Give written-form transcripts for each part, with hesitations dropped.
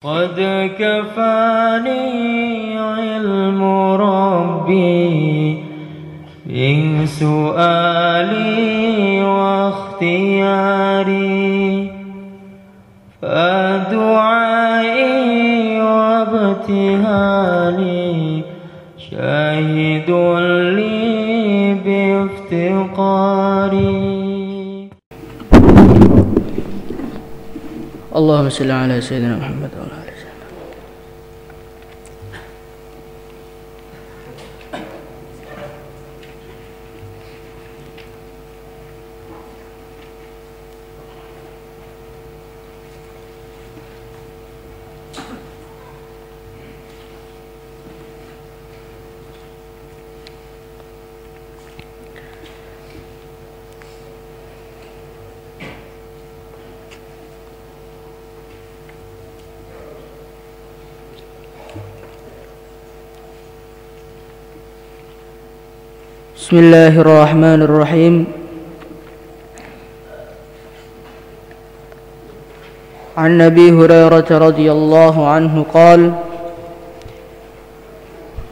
قد كفاني علم ربي من سؤالي واختياري فدعائي وابتهالي شاهد لي بافتقاري. اللهم صل على سيدنا محمد وعلى آله وسلم. Bismillahirrahmanirrahim. An Nabi Hurairah radhiyallahu anhu qala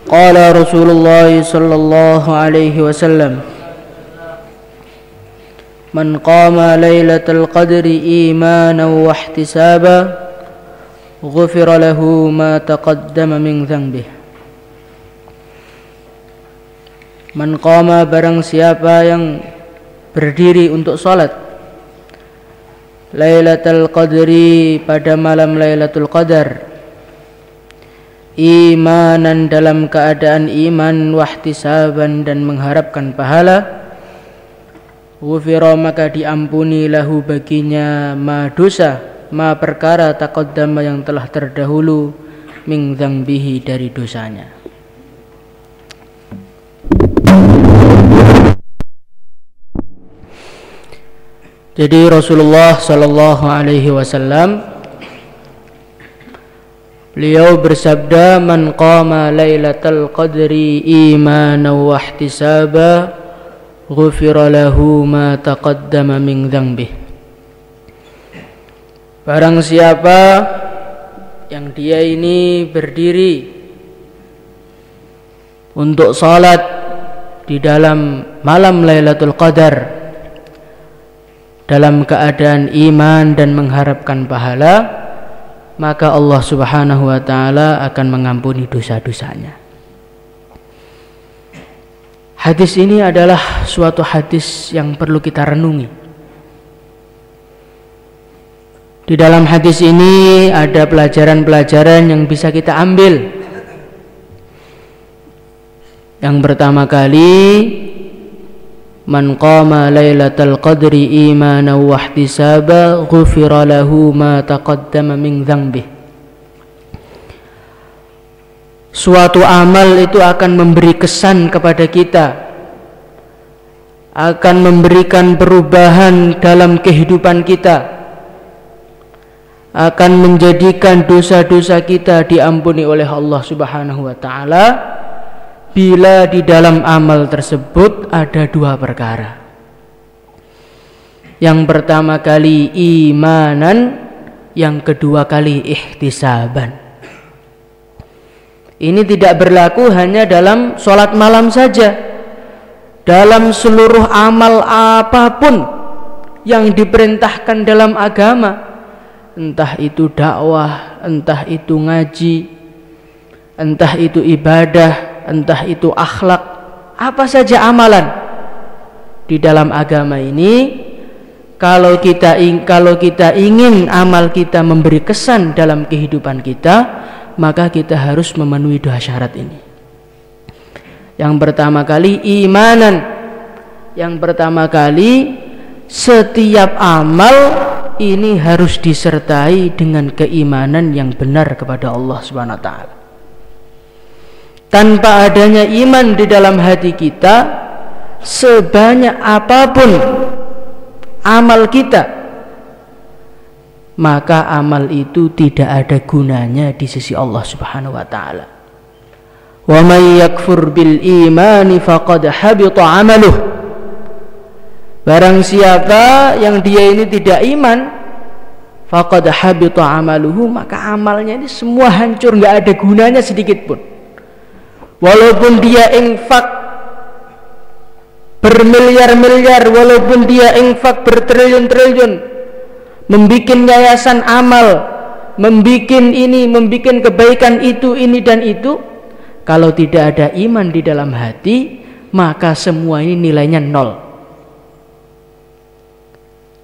qala Rasulullah sallallahu alaihi wasallam man qama lailatal qadri imanan wa ihtisaban ghufira lahu ma taqaddama min dhanbihi. Man qama, barang siapa yang berdiri untuk salat Lailatul Qadri, pada malam Lailatul Qadar, imanan, dalam keadaan iman, wahtisaban, dan mengharapkan pahala, ghufira, maka diampuni lahu baginya ma dosa, ma perkara, taqaddama, yang telah terdahulu, min dzambihi, dari dosanya. Jadi Rasulullah sallallahu alaihi wasallam beliau bersabda, man qama lailatal qadri imanan wa ihtisaba ghufira lahu ma taqaddama min dzambihi. Barang siapa yang dia ini berdiri untuk salat di dalam malam Lailatul Qadar dalam keadaan iman dan mengharapkan pahala, maka Allah Subhanahu wa taala akan mengampuni dosa-dosanya. Hadis ini adalah suatu hadis yang perlu kita renungi. Di dalam hadis ini ada pelajaran-pelajaran yang bisa kita ambil. Yang pertama kali, man qama lailatal qadri imanan wa ihtisaba ghufira lahu ma taqaddama min dzambihi. Suatu amal itu akan memberi kesan kepada kita, akan memberikan perubahan dalam kehidupan kita, akan menjadikan dosa-dosa kita diampuni oleh Allah Subhanahu wa taala bila di dalam amal tersebut ada dua perkara. Yang pertama kali imanan, yang kedua kali ihtisaban. Ini tidak berlaku hanya dalam sholat malam saja. Dalam seluruh amal apapun yang diperintahkan dalam agama, entah itu dakwah, entah itu ngaji, entah itu ibadah, entah itu akhlak, apa saja amalan di dalam agama ini, kalau kita ingin amal kita memberi kesan dalam kehidupan kita, maka kita harus memenuhi dua syarat ini. Yang pertama kali imanan. Yang pertama kali, setiap amal ini harus disertai dengan keimanan yang benar kepada Allah Subhanahu wa taala. Tanpa adanya iman di dalam hati kita, sebanyak apapun amal kita, maka amal itu tidak ada gunanya di sisi Allah Subhanahu wa taala. Wa may yakfur bil imani faqad habita amaluh. Barang siapa yang dia ini tidak iman, faqad habita amaluhu, maka amalnya ini semua hancur, nggak ada gunanya sedikit pun. Walaupun dia infak bermiliar-miliar, walaupun dia infak bertriliun-triliun, membikin yayasan amal, membikin ini, membikin kebaikan itu, ini dan itu, kalau tidak ada iman di dalam hati, maka semua ini nilainya nol.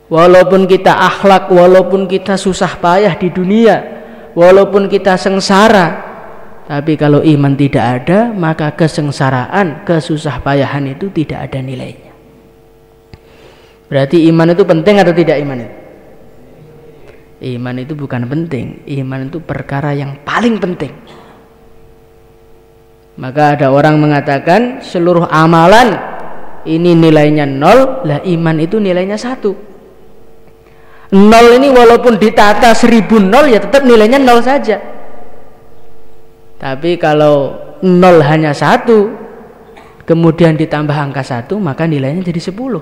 Walaupun kita akhlak, walaupun kita susah payah di dunia, walaupun kita sengsara, tapi kalau iman tidak ada, maka kesengsaraan, kesusah payahan itu tidak ada nilainya. Berarti iman itu penting atau tidak iman itu? Iman itu bukan penting, iman itu perkara yang paling penting. Maka ada orang mengatakan seluruh amalan ini nilainya nol, lah iman itu nilainya 1. Nol ini walaupun ditata 1000 nol ya tetap nilainya nol saja. Tapi kalau nol hanya 1, kemudian ditambah angka 1, maka nilainya jadi 10.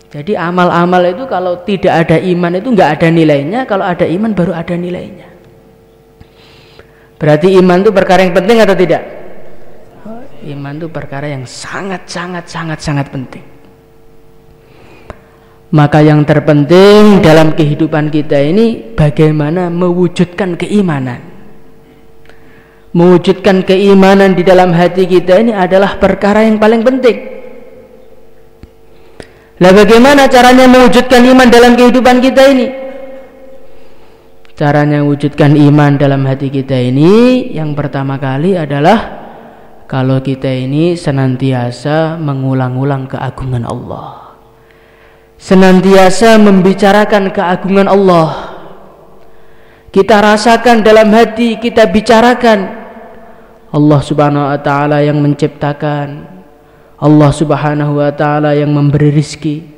Jadi amal-amal itu kalau tidak ada iman itu nggak ada nilainya, kalau ada iman baru ada nilainya. Berarti iman itu perkara yang penting atau tidak? Iman itu perkara yang sangat penting. Maka yang terpenting dalam kehidupan kita ini bagaimana mewujudkan keimanan. Mewujudkan keimanan di dalam hati kita ini adalah perkara yang paling penting. Lah bagaimana caranya mewujudkan iman dalam kehidupan kita ini? Caranya mewujudkan iman dalam hati kita ini yang pertama kali adalah kalau kita ini senantiasa mengulang-ulang keagungan Allah, senantiasa membicarakan keagungan Allah. Kita rasakan dalam hati, kita bicarakan Allah subhanahu wa ta'ala yang menciptakan, Allah subhanahu wa ta'ala yang memberi rizki,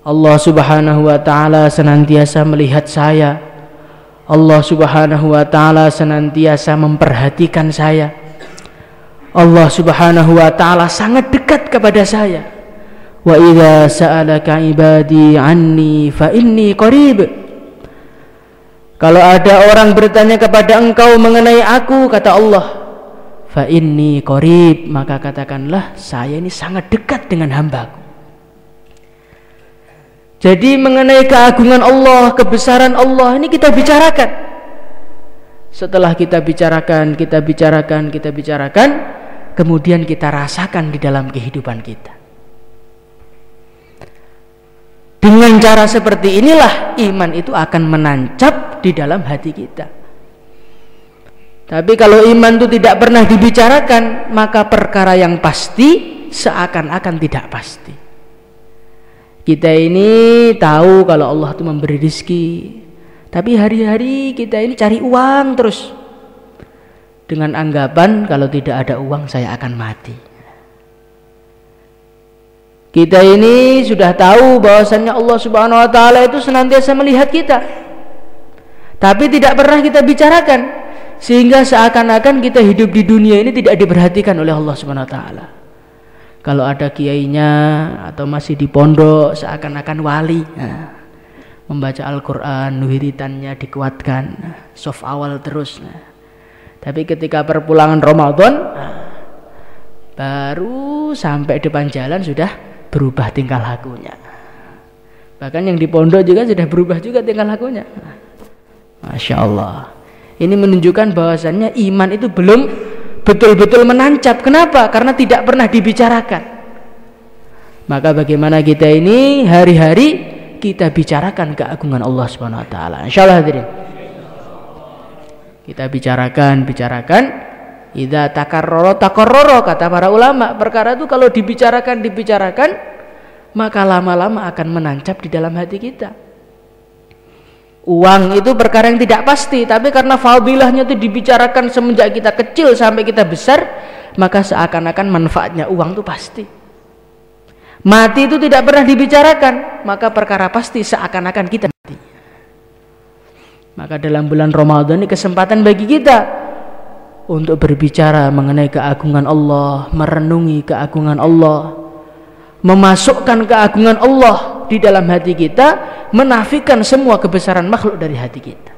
Allah subhanahu wa ta'ala senantiasa melihat saya, Allah subhanahu wa ta'ala senantiasa memperhatikan saya, Allah subhanahu wa ta'ala sangat dekat kepada saya. Wa idza sa'alaka ibadi anni fa inni qarib. Kalau ada orang bertanya kepada engkau mengenai aku, kata Allah, fa inni qarib, maka katakanlah saya ini sangat dekat dengan hambaku. Jadi mengenai keagungan Allah, kebesaran Allah ini kita bicarakan. Setelah kita bicarakan, kemudian kita rasakan di dalam kehidupan kita. Dengan cara seperti inilah iman itu akan menancap di dalam hati kita. Tapi kalau iman itu tidak pernah dibicarakan, maka perkara yang pasti seakan-akan tidak pasti. Kita ini tahu kalau Allah itu memberi rezeki, tapi hari-hari kita ini cari uang terus, dengan anggapan kalau tidak ada uang saya akan mati. Kita ini sudah tahu bahwasannya Allah subhanahu wa ta'ala itu senantiasa melihat kita, tapi tidak pernah kita bicarakan, sehingga seakan-akan kita hidup di dunia ini tidak diperhatikan oleh Allah subhanahu wa ta'ala. Kalau ada kiainya atau masih di pondok seakan-akan wali, membaca Al-Quran, wiritannya dikuatkan, soft awal terus. Tapi ketika perpulangan Ramadan, baru sampai depan jalan sudah berubah tingkah lakunya. Bahkan yang di pondok juga sudah berubah juga tingkah lakunya. Masya Allah. Ini menunjukkan bahwasannya iman itu belum betul-betul menancap. Kenapa? Karena tidak pernah dibicarakan. Maka bagaimana kita ini hari-hari kita bicarakan keagungan Allah Subhanahu wa taala. Insyaallah hadirin. Kita bicarakan. Idza takarrara takarrara, kata para ulama. Perkara itu kalau dibicarakan, maka lama-lama akan menancap di dalam hati kita. Uang itu perkara yang tidak pasti, tapi karena fadilahnya itu dibicarakan semenjak kita kecil sampai kita besar, maka seakan-akan manfaatnya uang itu pasti. Mati itu tidak pernah dibicarakan, maka perkara pasti seakan-akan kita mati. Maka dalam bulan Ramadan ini kesempatan bagi kita untuk berbicara mengenai keagungan Allah, merenungi keagungan Allah, memasukkan keagungan Allah di dalam hati kita, menafikan semua kebesaran makhluk dari hati kita.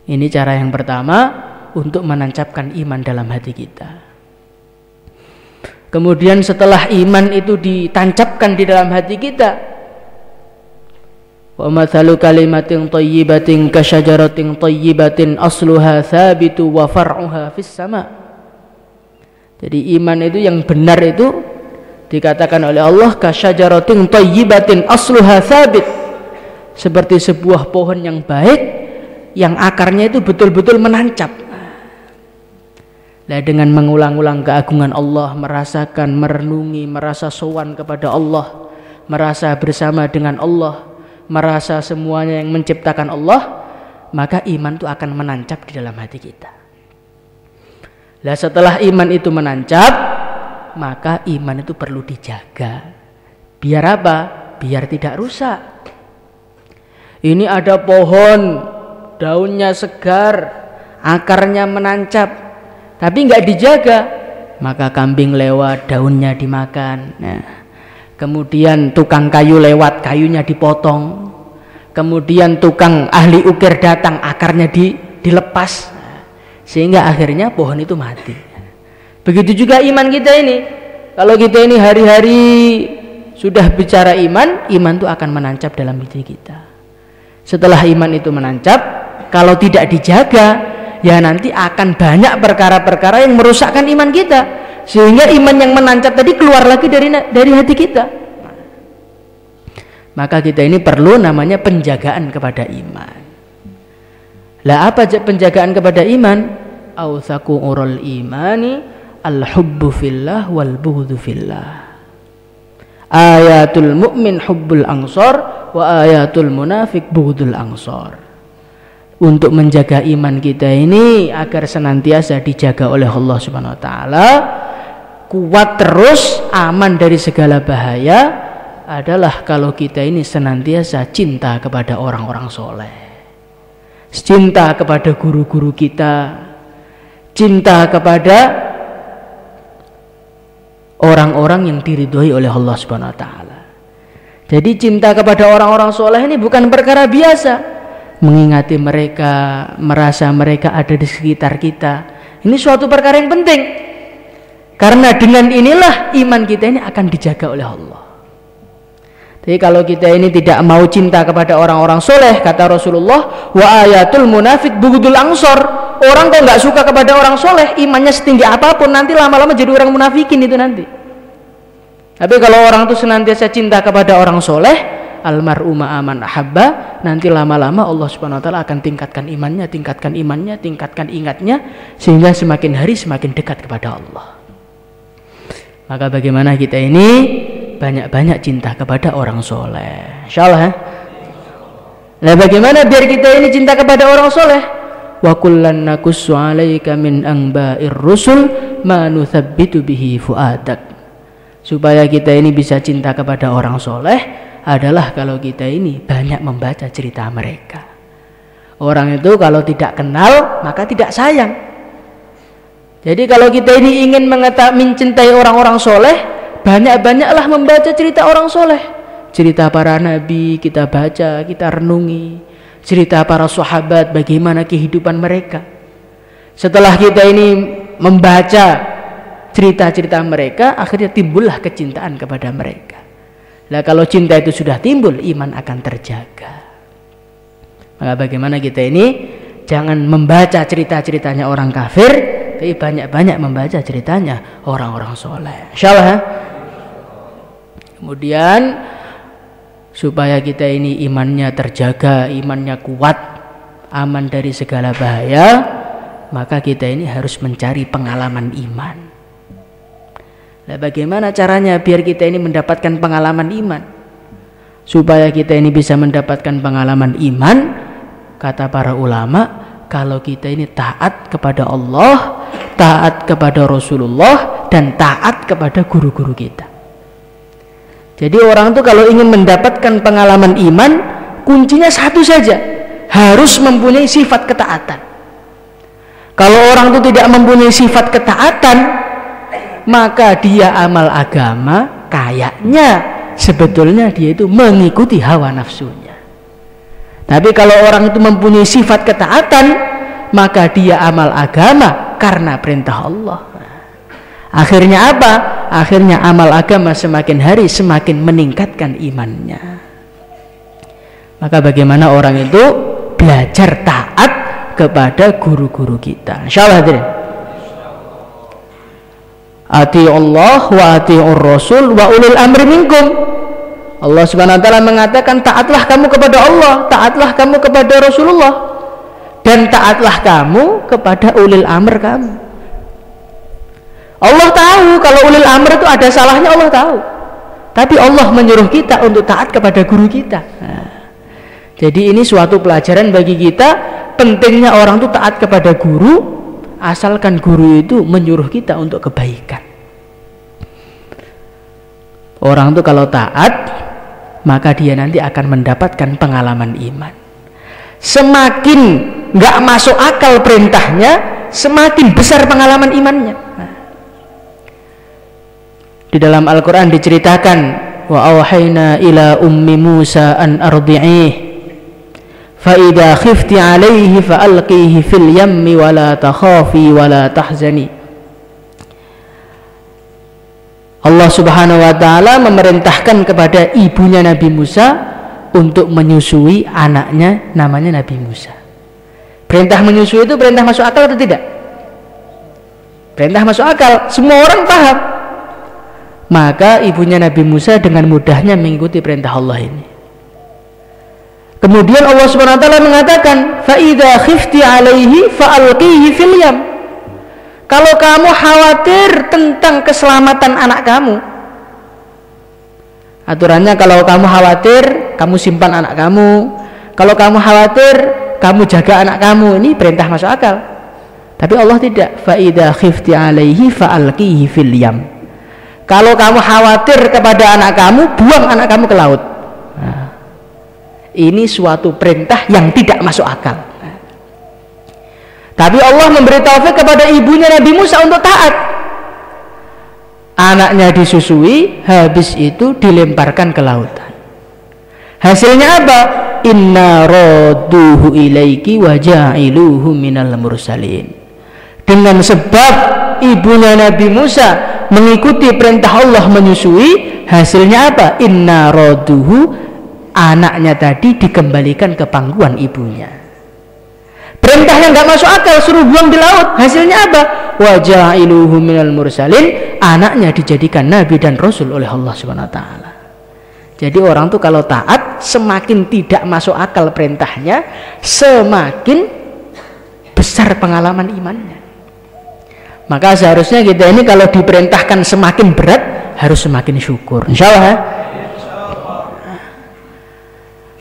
Ini cara yang pertama untuk menancapkan iman dalam hati kita. Kemudian setelah iman itu ditancapkan di dalam hati kita, wa mathalu kalimatin thayyibatin kasyajaratin thayyibatin asluha thabitu wa far'uha fis sama. Jadi iman itu yang benar itu dikatakan oleh Allah kasyajaratin thayyibatin asluha thabit, seperti sebuah pohon yang baik yang akarnya itu betul-betul menancap. Nah, dengan mengulang-ulang keagungan Allah, merasakan, merenungi, merasa sowan kepada Allah, merasa bersama dengan Allah, merasa semuanya yang menciptakan Allah, maka iman itu akan menancap di dalam hati kita. Nah, setelah iman itu menancap, maka iman itu perlu dijaga. Biar apa? Biar tidak rusak. Ini ada pohon, daunnya segar, akarnya menancap, tapi nggak dijaga, maka kambing lewat, daunnya dimakan. Nah, kemudian tukang kayu lewat, kayunya dipotong. Kemudian tukang ahli ukir datang, akarnya dilepas, sehingga akhirnya pohon itu mati. Begitu juga iman kita ini. Kalau kita ini hari-hari sudah bicara iman, iman itu akan menancap dalam hati kita. Setelah iman itu menancap, kalau tidak dijaga, ya nanti akan banyak perkara-perkara yang merusakkan iman kita, sehingga iman yang menancap tadi keluar lagi dari hati kita. Maka kita ini perlu namanya penjagaan kepada iman. Lah apa penjagaan kepada iman? Awthaku urul imani al-hubbu fillah wal bughdu fillah. Ayatul mu'min hubbul ansor wa ayatul munafik bughdul ansor. Untuk menjaga iman kita ini agar senantiasa dijaga oleh Allah Subhanahu wa taala, kuat terus, aman dari segala bahaya, adalah kalau kita ini senantiasa cinta kepada orang-orang soleh, cinta kepada guru-guru kita, cinta kepada orang-orang yang diridhoi oleh Allah Subhanahu wa taala. Jadi cinta kepada orang-orang soleh ini bukan perkara biasa. Mengingati mereka, merasa mereka ada di sekitar kita, ini suatu perkara yang penting, karena dengan inilah iman kita ini akan dijaga oleh Allah. Jadi kalau kita ini tidak mau cinta kepada orang-orang soleh, kata Rasulullah, wa ayatul munafik bughdul ansor. Orang kok nggak suka kepada orang soleh, imannya setinggi apapun, nanti lama-lama jadi orang munafikin itu nanti. Tapi kalau orang itu senantiasa cinta kepada orang soleh, almar'u ma'aman ahabba, nanti lama-lama Allah Subhanahu wa taala akan tingkatkan imannya, tingkatkan ingatnya, sehingga semakin hari semakin dekat kepada Allah. Maka bagaimana kita ini banyak-banyak cinta kepada orang soleh, insyaallah. Nah, bagaimana biar kita ini cinta kepada orang soleh? Wa kullan naqussu 'alaika min anba'ir rusul ma nuthabbitu bihi fuadak. Supaya kita ini bisa cinta kepada orang soleh adalah kalau kita ini banyak membaca cerita mereka. Orang itu kalau tidak kenal maka tidak sayang. Jadi kalau kita ini ingin mencintai orang-orang soleh, banyak-banyaklah membaca cerita orang soleh. Cerita para nabi kita baca, kita renungi. Cerita para sahabat, bagaimana kehidupan mereka. Setelah kita ini membaca cerita-cerita mereka, akhirnya timbullah kecintaan kepada mereka. Nah, kalau cinta itu sudah timbul, iman akan terjaga. Maka bagaimana kita ini jangan membaca cerita-ceritanya orang kafir, tapi banyak-banyak membaca ceritanya orang-orang soleh, insyaallah. Kemudian supaya kita ini imannya terjaga, imannya kuat, aman dari segala bahaya, maka kita ini harus mencari pengalaman iman. Nah, bagaimana caranya biar kita ini mendapatkan pengalaman iman? Supaya kita ini bisa mendapatkan pengalaman iman, kata para ulama, kalau kita ini taat kepada Allah, taat kepada Rasulullah, dan taat kepada guru-guru kita. Jadi orang itu kalau ingin mendapatkan pengalaman iman, kuncinya satu saja, harus mempunyai sifat ketaatan. Kalau orang itu tidak mempunyai sifat ketaatan, maka dia amal agama kayaknya sebetulnya dia itu mengikuti hawa nafsunya. Tapi kalau orang itu mempunyai sifat ketaatan, maka dia amal agama karena perintah Allah. Akhirnya apa? Akhirnya amal agama semakin hari semakin meningkatkan imannya. Maka bagaimana orang itu belajar taat kepada guru-guru kita. Insyaallah hadirin. Atiullah wa atiur rasul wa ulil amri minkum. Allah Subhanahu wa taala mengatakan taatlah kamu kepada Allah, taatlah kamu kepada Rasulullah, dan taatlah kamu kepada ulil amr kamu. Allah tahu kalau ulil amr itu ada salahnya, Allah tahu. Tapi Allah menyuruh kita untuk taat kepada guru kita. Nah, jadi ini suatu pelajaran bagi kita, pentingnya orang itu taat kepada guru, asalkan guru itu menyuruh kita untuk kebaikan. Orang itu kalau taat, maka dia nanti akan mendapatkan pengalaman iman. Semakin nggak masuk akal perintahnya, semakin besar pengalaman imannya. Nah, di dalam Al-Quran diceritakan, wa awhayna ila ummi Musa an ardi'ih fa idza khifti alaihi fa alqihi fil yammi wa la takhafi wa la tahzani. Allah Subhanahu wa taala memerintahkan kepada ibunya Nabi Musa untuk menyusui anaknya namanya Nabi Musa. Perintah menyusui itu perintah masuk akal atau tidak? Perintah masuk akal, semua orang paham. Maka ibunya Nabi Musa dengan mudahnya mengikuti perintah Allah ini. Kemudian Allah Subhanahu wa taala mengatakan, fa idza khifti alaihi fa alqihi fil yam. Kalau kamu khawatir tentang keselamatan anak kamu, aturannya kalau kamu khawatir, kamu simpan anak kamu. Kalau kamu khawatir, kamu jaga anak kamu. Ini perintah masuk akal. Tapi Allah tidak. Fa idza khifti alaihi fa alqihi fil yam. Kalau kamu khawatir kepada anak kamu, buang anak kamu ke laut. Nah, ini suatu perintah yang tidak masuk akal. Nah, tapi Allah memberi taufik kepada ibunya Nabi Musa untuk taat. Anaknya disusui, habis itu dilemparkan ke lautan. Hasilnya apa? Inna radduhu ilaiki wa ja'iluhu minal mursalin. Dengan sebab ibunya Nabi Musa mengikuti perintah Allah menyusui, hasilnya apa? Inna radduhu, anaknya tadi dikembalikan ke pangkuan ibunya. Perintah yang nggak masuk akal, suruh buang di laut, hasilnya apa? Wa ja'iluhu minal mursalin, anaknya dijadikan nabi dan rasul oleh Allah Subhanahu wa taala. Jadi orang tuh kalau taat, semakin tidak masuk akal perintahnya, semakin besar pengalaman imannya. Maka seharusnya kita ini kalau diperintahkan semakin berat, harus semakin syukur. Insyaallah ya.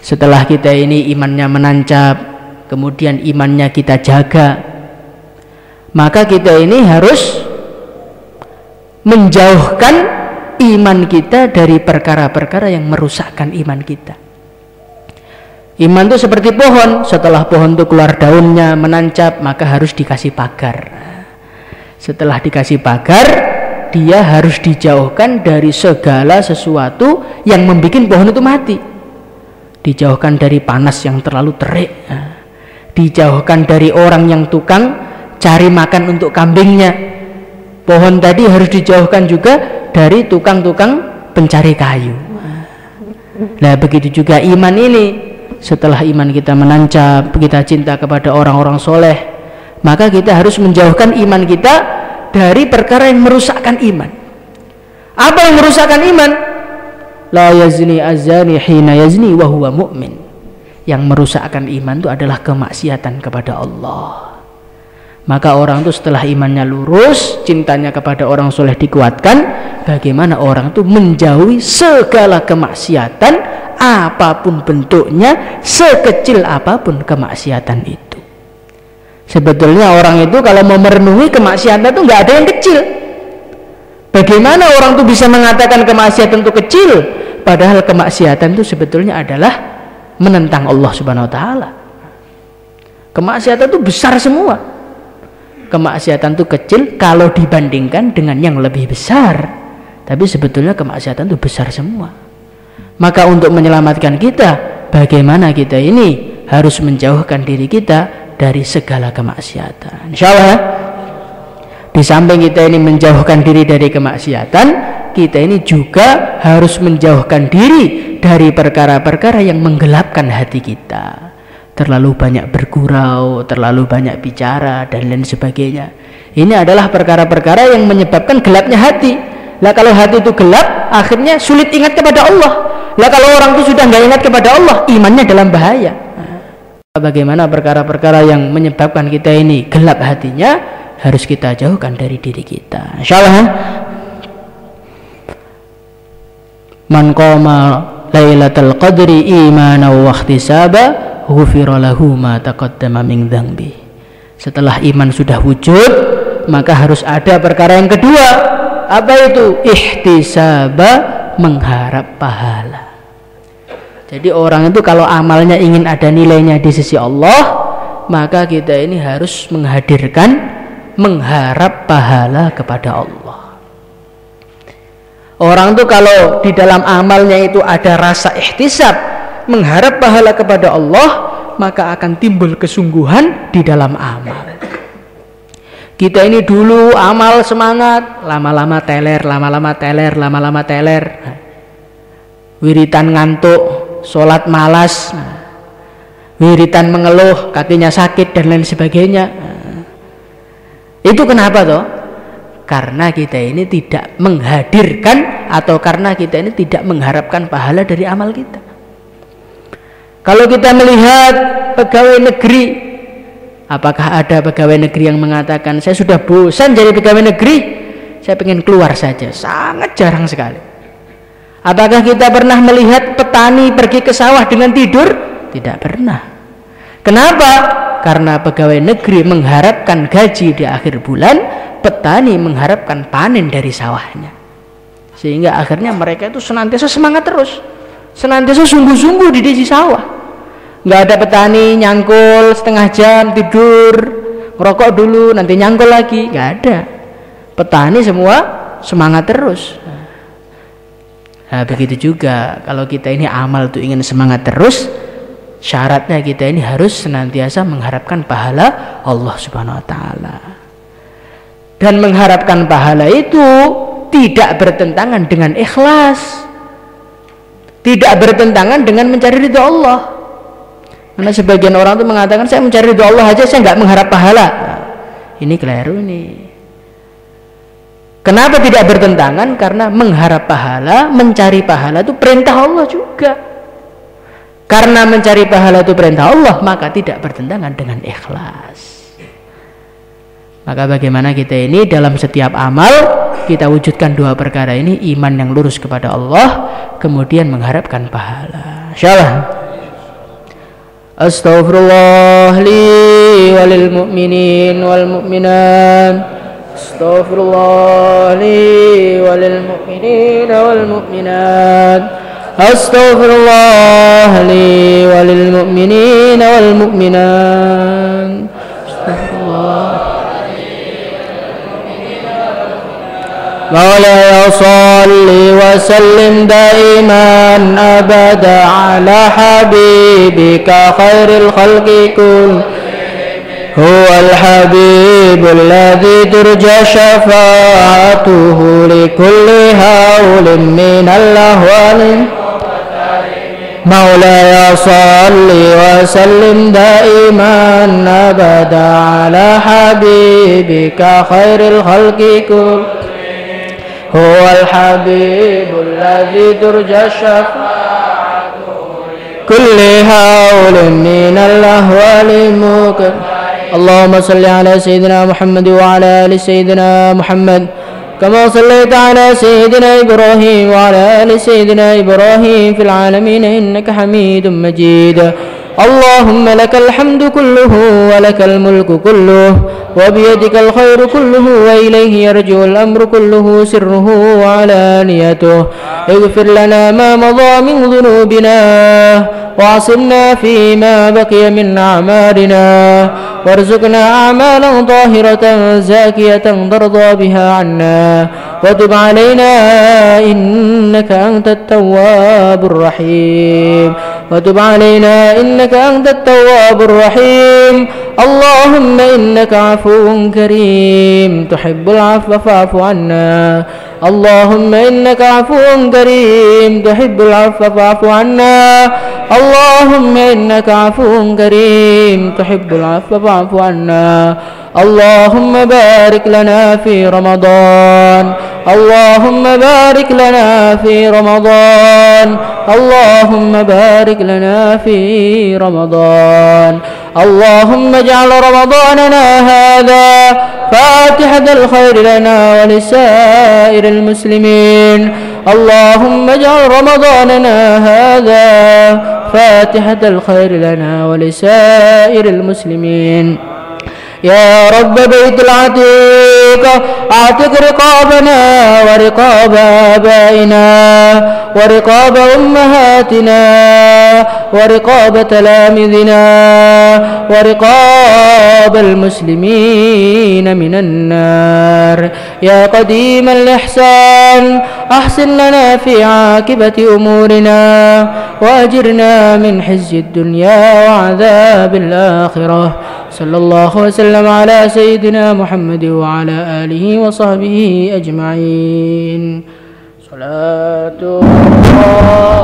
Setelah kita ini imannya menancap, kemudian imannya kita jaga, maka kita ini harus menjauhkan iman kita dari perkara-perkara yang merusakkan iman kita. Iman itu seperti pohon, setelah pohon itu keluar daunnya, menancap, maka harus dikasih pagar. Setelah dikasih pagar, dia harus dijauhkan dari segala sesuatu yang membuat pohon itu mati. Dijauhkan dari panas yang terlalu terik, dijauhkan dari orang yang tukang cari makan untuk kambingnya. Pohon tadi harus dijauhkan juga dari tukang-tukang pencari kayu. Nah, begitu juga iman ini. Setelah iman kita menancap, kita cinta kepada orang-orang soleh, maka kita harus menjauhkan iman kita dari perkara yang merusakkan iman. Apa yang merusakkan iman? La yazni azani hina yazni wa huwa mu'min. Yang merusakkan iman itu adalah kemaksiatan kepada Allah. Maka orang itu setelah imannya lurus, cintanya kepada orang soleh dikuatkan, bagaimana orang itu menjauhi segala kemaksiatan, apapun bentuknya, sekecil apapun kemaksiatan itu. Sebetulnya orang itu kalau mau merenungi kemaksiatan itu nggak ada yang kecil. Bagaimana orang itu bisa mengatakan kemaksiatan itu kecil, padahal kemaksiatan itu sebetulnya adalah menentang Allah Subhanahu wa taala. Kemaksiatan itu besar semua. Kemaksiatan itu kecil kalau dibandingkan dengan yang lebih besar, tapi sebetulnya kemaksiatan itu besar semua. Maka untuk menyelamatkan kita, bagaimana kita ini harus menjauhkan diri kita dari segala kemaksiatan. Insyaallah, di samping kita ini menjauhkan diri dari kemaksiatan, kita ini juga harus menjauhkan diri dari perkara-perkara yang menggelapkan hati kita. Terlalu banyak bergurau, terlalu banyak bicara, dan lain sebagainya. Ini adalah perkara-perkara yang menyebabkan gelapnya hati. Lah kalau hati itu gelap, akhirnya sulit ingat kepada Allah. Lah kalau orang itu sudah nggak ingat kepada Allah, imannya dalam bahaya. Bagaimana perkara-perkara yang menyebabkan kita ini gelap hatinya, harus kita jauhkan dari diri kita. Insyaallah, man qama lailatul qadri imanan wa ihtisaba ghufira lahu ma taqaddama min dzambi. Setelah iman sudah wujud, maka harus ada perkara yang kedua. Apa itu? Ihtisaba, mengharap pahala. Jadi orang itu kalau amalnya ingin ada nilainya di sisi Allah, maka kita ini harus mengharap pahala kepada Allah. Orang itu kalau di dalam amalnya itu ada rasa ihtisab, mengharap pahala kepada Allah, maka akan timbul kesungguhan di dalam amal. Kita ini dulu amal semangat, lama-lama teler, wiritan ngantuk, sholat malas, wiritan mengeluh, kakinya sakit dan lain sebagainya. Itu kenapa toh? Karena kita ini tidak menghadirkan, atau karena kita ini tidak mengharapkan pahala dari amal kita. Kalau kita melihat pegawai negeri, apakah ada pegawai negeri yang mengatakan saya sudah bosan jadi pegawai negeri, saya pengen keluar saja? Sangat jarang sekali. Apakah kita pernah melihat petani pergi ke sawah dengan tidur? Tidak pernah. Kenapa? Karena pegawai negeri mengharapkan gaji di akhir bulan, petani mengharapkan panen dari sawahnya. Sehingga akhirnya mereka itu senantiasa semangat terus, senantiasa sungguh-sungguh di desi sawah. Nggak ada petani nyangkul setengah jam tidur, ngerokok dulu nanti nyangkul lagi, nggak ada. Petani semua semangat terus. Nah, begitu juga kalau kita ini amal itu ingin semangat terus, syaratnya kita ini harus senantiasa mengharapkan pahala Allah Subhanahu wa taala. Dan mengharapkan pahala itu tidak bertentangan dengan ikhlas, tidak bertentangan dengan mencari ridha Allah. Karena sebagian orang itu mengatakan saya mencari ridha Allah aja, saya nggak mengharap pahala. Nah, ini keliru nih. Kenapa tidak bertentangan? Karena mengharap pahala, mencari pahala itu perintah Allah juga. Karena mencari pahala itu perintah Allah, maka tidak bertentangan dengan ikhlas. Maka bagaimana kita ini dalam setiap amal kita wujudkan dua perkara ini, iman yang lurus kepada Allah, kemudian mengharapkan pahala. Insyaallah. Astaghfirullah li walil mu'minin wal mu'minat. Astaghfirullah li walil mu'minin wal mu'minat. Astaghfirullah li walil mu'minin wal mu'minat. Astaghfirullah. مولاي صل وسلم دائما أبدا على حبيبك خير الخلق كل هو الحبيب الذي ترجى شفاعته لكل هول من الأهوال مولاي صل وسلم دائما أبدا على حبيبك خير الخلق كل هو الحبيب الذي ترجى شفاعته كل هول من الأهوال مكن اللهم صل على سيدنا محمد وعلى آل سيدنا محمد كما صليت على سيدنا إبراهيم وعلى آل سيدنا إبراهيم في العالمين إنك حميد مجيد اللهم لك الحمد كله ولك الملك كله وبيدك الخير كله وإليه يرجع الأمر كله سره وعلانيته اغفر لنا ما مضى من ذنوبنا وعصمنا فيما بقي من أعمالنا وارزقنا أعمالا طاهرة زاكية ترضى بها عنا وتب علينا إنك أنت التواب الرحيم وتب علينا إنك أنت التواب الرحيم اللهم إنك عفو كريم تحب العفو فاعف عنا اللهم إنك عفو كريم تحب العفو فاعف عنا اللهم إنك عفو كريم تحب العفو فاعف عنا اللهم بارك لنا في رمضان اللهم بارك لنا في رمضان اللهم بارك لنا في رمضان اللهم اجعل رمضاننا هذا فاتحة الخير لنا ولسائر المسلمين اللهم اجعل رمضاننا هذا فاتحة الخير لنا ولسائر المسلمين يا رب بيت العتيق اعتق رقابنا ورقاب آبائنا ورقاب أمهاتنا ورقاب تلامذنا ورقاب المسلمين من النار يا قديم الإحسان أحسن لنا في عاقبة أمورنا وأجرنا من خزي الدنيا وعذاب الآخرة صلى الله وسلم على سيدنا محمد وعلى آله وصحبه أجمعين صلاة الله